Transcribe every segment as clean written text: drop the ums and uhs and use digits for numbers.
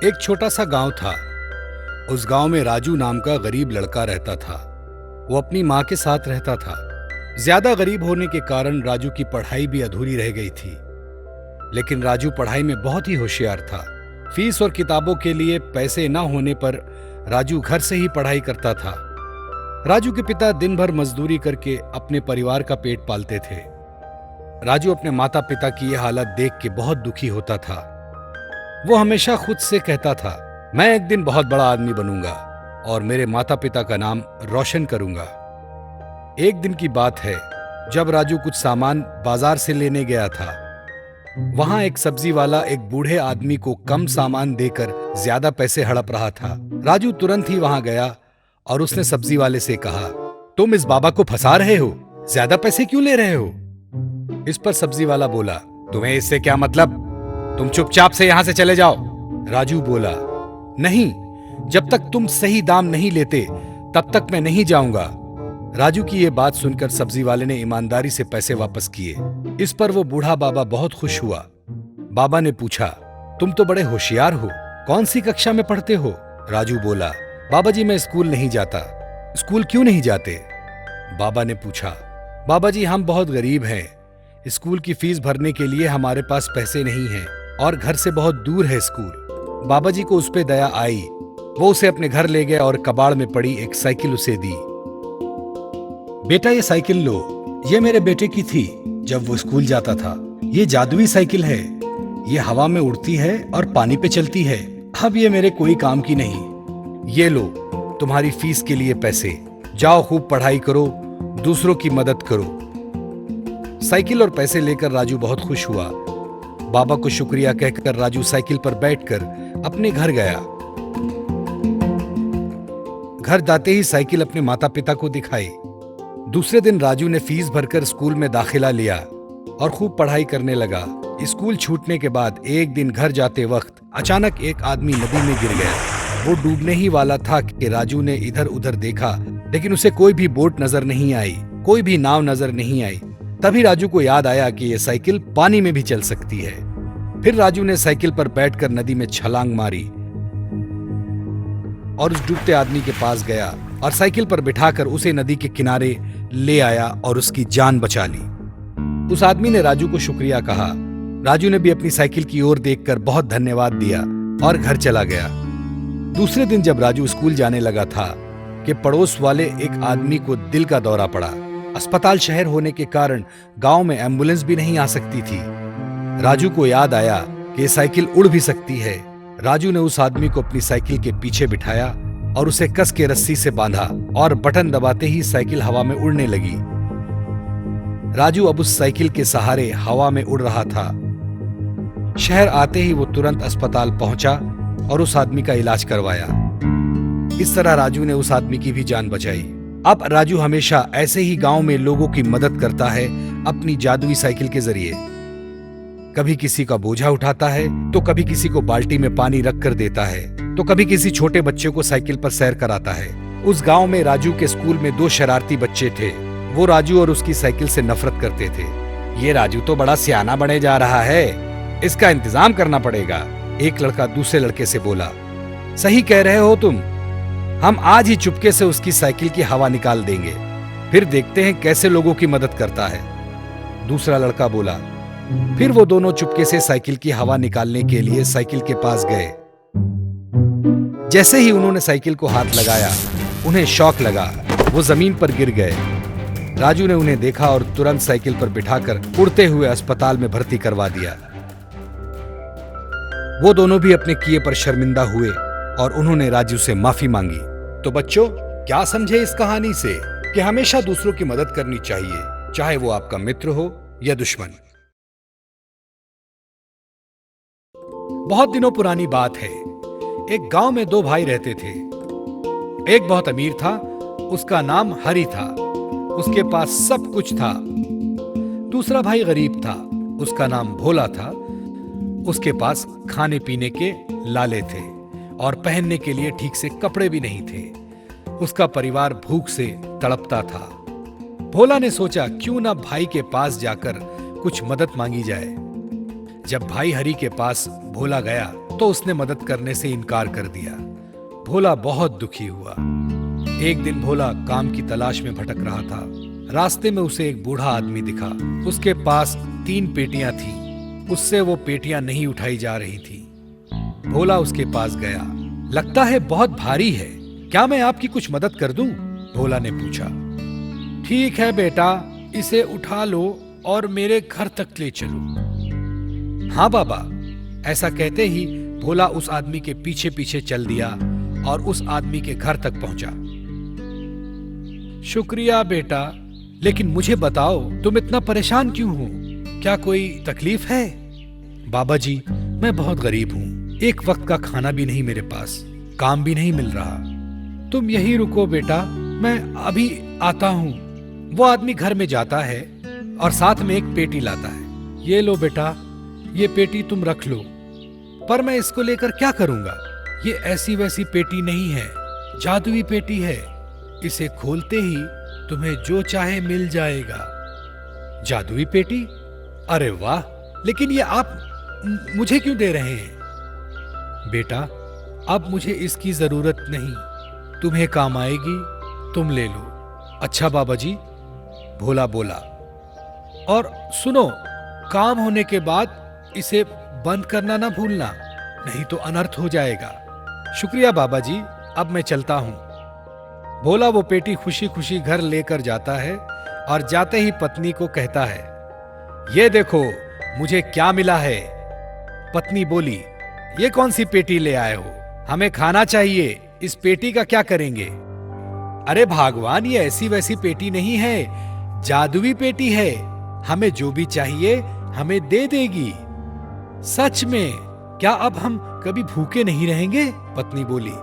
एक छोटा सा गांव था। उस गांव में राजू नाम का गरीब लड़का रहता था। वो अपनी माँ के साथ रहता था। ज्यादा गरीब होने के कारण राजू की पढ़ाई भी अधूरी रह गई थी। लेकिन राजू पढ़ाई में बहुत ही होशियार था। फीस और किताबों के लिए पैसे न होने पर राजू घर से ही पढ़ाई करता था। राजू के पिता दिन भर मजदूरी करके अपने परिवार का पेट पालते थे। राजू अपने माता पिता की यह हालत देख के बहुत दुखी होता था। वो हमेशा खुद से कहता था, मैं एक दिन बहुत बड़ा आदमी बनूंगा और मेरे माता पिता का नाम रोशन करूंगा। एक दिन की बात है, जब राजू कुछ सामान बाजार से लेने गया था। वहां एक सब्जी वाला एक बूढ़े आदमी को कम सामान देकर ज्यादा पैसे हड़प रहा था। राजू तुरंत ही वहां गया और उसने सब्जी वाले से कहा, तुम इस बाबा को फंसा रहे हो, ज्यादा पैसे क्यों ले रहे हो? इस पर सब्जी वाला बोला, तुम्हें इससे क्या मतलब? तुम चुपचाप से यहां से चले जाओ। राजू बोला, नहीं, जब तक तुम सही दाम नहीं लेते तब तक मैं नहीं जाऊंगा। राजू की यह बात सुनकर सब्जी वाले ने ईमानदारी से पैसे वापस किए। इस पर वो बूढ़ा बाबा बहुत खुश हुआ। बाबा ने पूछा, तुम तो बड़े होशियार हो, कौन सी कक्षा में पढ़ते हो? राजू बोला, बाबा जी मैं स्कूल नहीं जाता। स्कूल क्यों नहीं जाते? बाबा ने पूछा, बाबा जी हम बहुत गरीब हैं, स्कूल की फीस भरने के लिए हमारे पास पैसे नहीं हैं और घर से बहुत दूर है स्कूल। बाबा जी को उस पे दया आई। वो उसे अपने घर ले गए और कबाड़ में पड़ी एक साइकिल उसे दी। बेटा ये साइकिल लो, ये मेरे बेटे की थी जब वो स्कूल जाता था। ये जादुई साइकिल है, ये हवा में उड़ती है और पानी पे चलती है। अब ये मेरे कोई काम की नहीं। ये लो तुम्हारी फीस के लिए पैसे, जाओ खूब पढ़ाई करो, दूसरों की मदद करो। साइकिल और पैसे लेकर राजू बहुत खुश हुआ। बाबा को शुक्रिया कहकर राजू साइकिल पर बैठकर अपने घर गया। घर जाते ही साइकिल अपने माता पिता को दिखाई। दूसरे दिन राजू ने फीस भरकर स्कूल में दाखिला लिया और खूब पढ़ाई करने लगा। स्कूल छूटने के बाद एक दिन घर जाते वक्त अचानक एक आदमी नदी में गिर गया। वो डूबने ही वाला था कि राजू ने इधर उधर देखा, लेकिन उसे कोई भी बोट नजर नहीं आई, कोई भी नाव नजर नहीं आई। तभी राजू को याद आया कि यह साइकिल पानी में भी चल सकती है। फिर राजू ने साइकिल पर बैठकर नदी में छलांग मारी और उस डूबते आदमी के पास गया और साइकिल पर बिठाकर उसे नदी के किनारे ले आया और उसकी जान बचा ली। उस आदमी ने राजू को शुक्रिया कहा। राजू ने भी अपनी साइकिल की ओर देखकर बहुत धन्यवाद दिया और घर चला गया। दूसरे दिन जब राजू स्कूल जाने लगा था कि पड़ोस वाले एक आदमी को दिल का दौरा पड़ा। अस्पताल शहर होने के कारण गांव में एम्बुलेंस भी नहीं आ सकती थी। राजू को याद आया कि साइकिल उड़ भी सकती है। राजू ने उस आदमी को अपनी साइकिल के पीछे बिठाया और उसे कस के रस्सी से बांधा और बटन दबाते ही साइकिल हवा में उड़ने लगी। राजू अब उस साइकिल के सहारे हवा में उड़ रहा था। शहर आते ही वो तुरंत अस्पताल पहुंचा और उस आदमी का इलाज करवाया। इस तरह राजू ने उस आदमी की भी जान बचाई। अब राजू हमेशा ऐसे ही गांव में लोगों की मदद करता है अपनी जादुई साइकिल के जरिए। कभी किसी का बोझा उठाता है, तो कभी किसी को बाल्टी में पानी रख कर देता है, तो कभी किसी छोटे बच्चे को साइकिल पर सैर कराता है। उस गांव में राजू के स्कूल में 2 शरारती बच्चे थे। वो राजू और उसकी साइकिल से नफरत करते थे। ये राजू तो बड़ा सियाना बने जा रहा है, इसका इंतजाम करना पड़ेगा। एक लड़का दूसरे लड़के से बोला, सही कह रहे हो तुम, हम आज ही चुपके से उसकी साइकिल की हवा निकाल देंगे, फिर देखते हैं कैसे लोगों की मदद करता है। दूसरा लड़का बोला। फिर वो दोनों चुपके से साइकिल की हवा निकालने के लिए साइकिल के पास गए। जैसे ही उन्होंने साइकिल को हाथ लगाया, उन्हें शॉक लगा, वो जमीन पर गिर गए। राजू ने उन्हें देखा और तुरंत साइकिल पर बिठाकर उड़ते हुए अस्पताल में भर्ती करवा दिया। वो दोनों भी अपने किए पर शर्मिंदा हुए और उन्होंने राजू से माफी मांगी। तो बच्चों, क्या समझे इस कहानी से कि हमेशा दूसरों की मदद करनी चाहिए, चाहे वो आपका मित्र हो या दुश्मन। बहुत दिनों पुरानी बात है। एक गांव में 2 भाई रहते थे। एक बहुत अमीर था, उसका नाम हरि था, उसके पास सब कुछ था। दूसरा भाई गरीब था, उसका नाम भोला था, उसके पास खाने पीने के लाले थे और पहनने के लिए ठीक से कपड़े भी नहीं थे। उसका परिवार भूख से तड़पता था। भोला ने सोचा क्यों ना भाई के पास जाकर कुछ मदद मांगी जाए। जब भाई हरि के पास भोला गया तो तो उसने मदद करने से इनकार कर दिया। भोला बहुत दुखी हुआ। एक दिन भोला काम की तलाश में भटक रहा था। रास्ते में उसे एक बूढ़ा आदमी दिखा। उसके पास 3 पेटियां थीं। उससे वो पेटियां नहीं उठाई जा रही थी। भोला उसके पास गया। लगता है बहुत भारी है, क्या मैं आपकी कुछ मदद कर दूं? भोला ने पूछा। ठीक है बेटा, इसे उठा लो और मेरे घर तक ले चलो। हाँ बाबा। ऐसा कहते ही भोला उस आदमी के पीछे पीछे चल दिया और उस आदमी के घर तक पहुंचा। शुक्रिया बेटा, लेकिन मुझे बताओ तुम इतना परेशान क्यों हो? क्या कोई तकलीफ है? बाबा जी, मैं बहुत गरीब हूँ। एक वक्त का खाना भी नहीं मेरे पास, काम भी नहीं मिल रहा। तुम यहीं रुको बेटा, मैं अभी आता हूँ। वो आदमी घर में जाता है और साथ में एक पेटी लाता है। ये लो बेटा, ये पेटी तुम रख लो। पर मैं इसको लेकर क्या करूंगा? ये ऐसी वैसी पेटी नहीं है, जादुई पेटी है। इसे खोलते ही तुम्हें जो चाहे मिल जाएगा। जादुई पेटी? अरे वाह, लेकिन ये आप मुझे क्यों दे रहे हैं? बेटा, अब मुझे इसकी जरूरत नहीं, तुम्हें काम आएगी, तुम ले लो। अच्छा बाबा जी, भोला बोला। और सुनो, काम होने के बाद इसे बंद करना ना भूलना, नहीं तो अनर्थ हो जाएगा। शुक्रिया बाबा जी, अब मैं चलता हूं। भोला वो पेटी खुशी खुशी घर लेकर जाता है और जाते ही पत्नी को कहता है, ये देखो मुझे क्या मिला है। पत्नी बोली, ये कौन सी पेटी ले आए हो? हमें खाना चाहिए, इस पेटी का क्या करेंगे? अरे भगवान, ये ऐसी वैसी पेटी नहीं है, जादुई पेटी है। हमें जो भी चाहिए हमें दे देगी। सच में? क्या अब हम कभी भूखे नहीं रहेंगे? पत्नी बोली।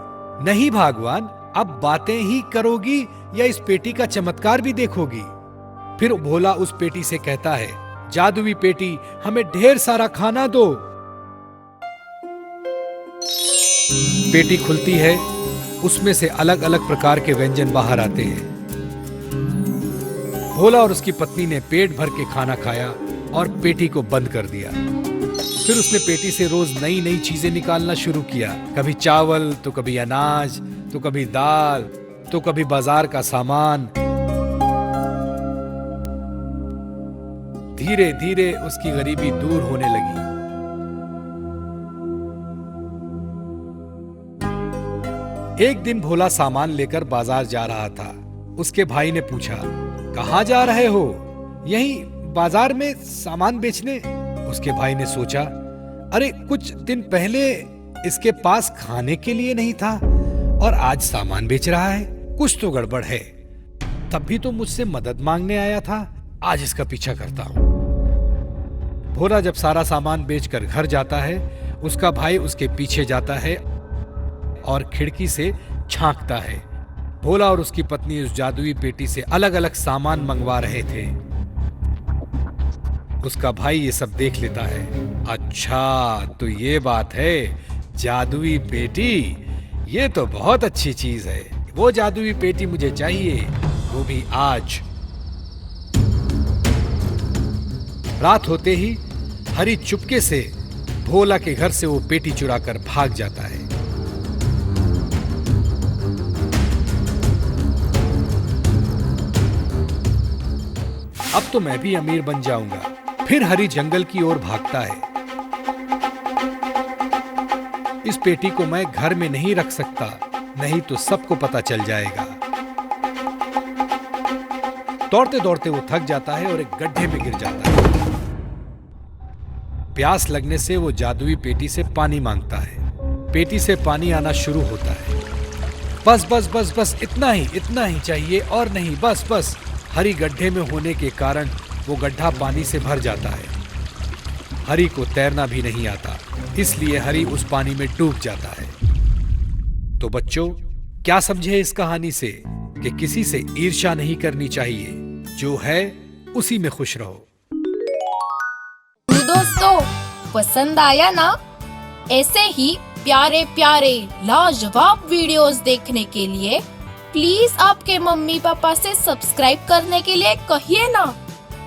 नहीं भगवान, अब बातें ही करोगी या इस पेटी का चमत्कार भी देखोगी? फिर भोला उस पेटी से कहता है, जादुई पेटी, हमें ढेर सारा खाना दो। पेटी खुलती है, उसमें से अलग अलग प्रकार के व्यंजन बाहर आते हैं। भोला और उसकी पत्नी ने पेट भर के खाना खाया और पेटी को बंद कर दिया। फिर उसने पेटी से रोज नई नई चीजें निकालना शुरू किया। कभी चावल, तो कभी अनाज, तो कभी दाल, तो कभी बाजार का सामान। धीरे धीरे उसकी गरीबी दूर होने लगी। एक दिन भोला सामान लेकर बाजार जा रहा था। उसके भाई ने पूछा, कहाँ जा रहे हो? यहीं बाजार में सामान बेचने। उसके भाई ने सोचा, अरे कुछ दिन पहले इसके पास खाने के लिए नहीं था और आज सामान बेच रहा है, कुछ तो गड़बड़ है। तब भी तो मुझसे मदद मांगने आया था, आज इसका पीछा करता हूं। भोला जब सारा सामान बेचकर घर जाता है, उसका भाई उसके पीछे जाता है और खिड़की से झांकता है। भोला और उसकी पत्नी उस जादुई पेटी से अलग अलग सामान मंगवा रहे थे। उसका भाई ये सब देख लेता है। अच्छा, तो ये बात है, जादुई पेटी, ये तो बहुत अच्छी चीज है। वो जादुई पेटी मुझे चाहिए, वो भी आज। रात होते ही हरी चुपके से भोला के घर से वो पेटी चुराकर भाग जाता है। अब तो मैं भी अमीर बन जाऊंगा। फिर हरी जंगल की ओर भागता है। इस पेटी को मैं घर में नहीं रख सकता, नहीं तो सबको पता चल जाएगा। दौड़ते दौड़ते वो थक जाता है और एक गड्ढे में गिर जाता है। प्यास लगने से वो जादुई पेटी से पानी मांगता है। पेटी से पानी आना शुरू होता है। बस बस बस बस, इतना ही चाहिए और नहीं, बस बस। हरी गड्ढे में होने के कारण वो गड्ढा पानी से भर जाता है। हरी को तैरना भी नहीं आता, इसलिए हरी उस पानी में डूब जाता है। तो बच्चों, क्या समझे इस कहानी से कि किसी से ईर्ष्या नहीं करनी चाहिए, जो है उसी में खुश रहो। दोस्तों, पसंद आया ना? ऐसे ही प्यारे प्यारे लाजवाब वीडियोस देखने के लिए प्लीज आपके मम्मी पापा से सब्सक्राइब करने के लिए कहिए ना।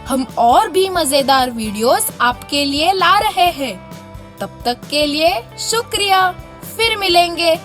हम और भी मजेदार वीडियोस आपके लिए ला रहे हैं। तब तक के लिए शुक्रिया। फिर मिलेंगे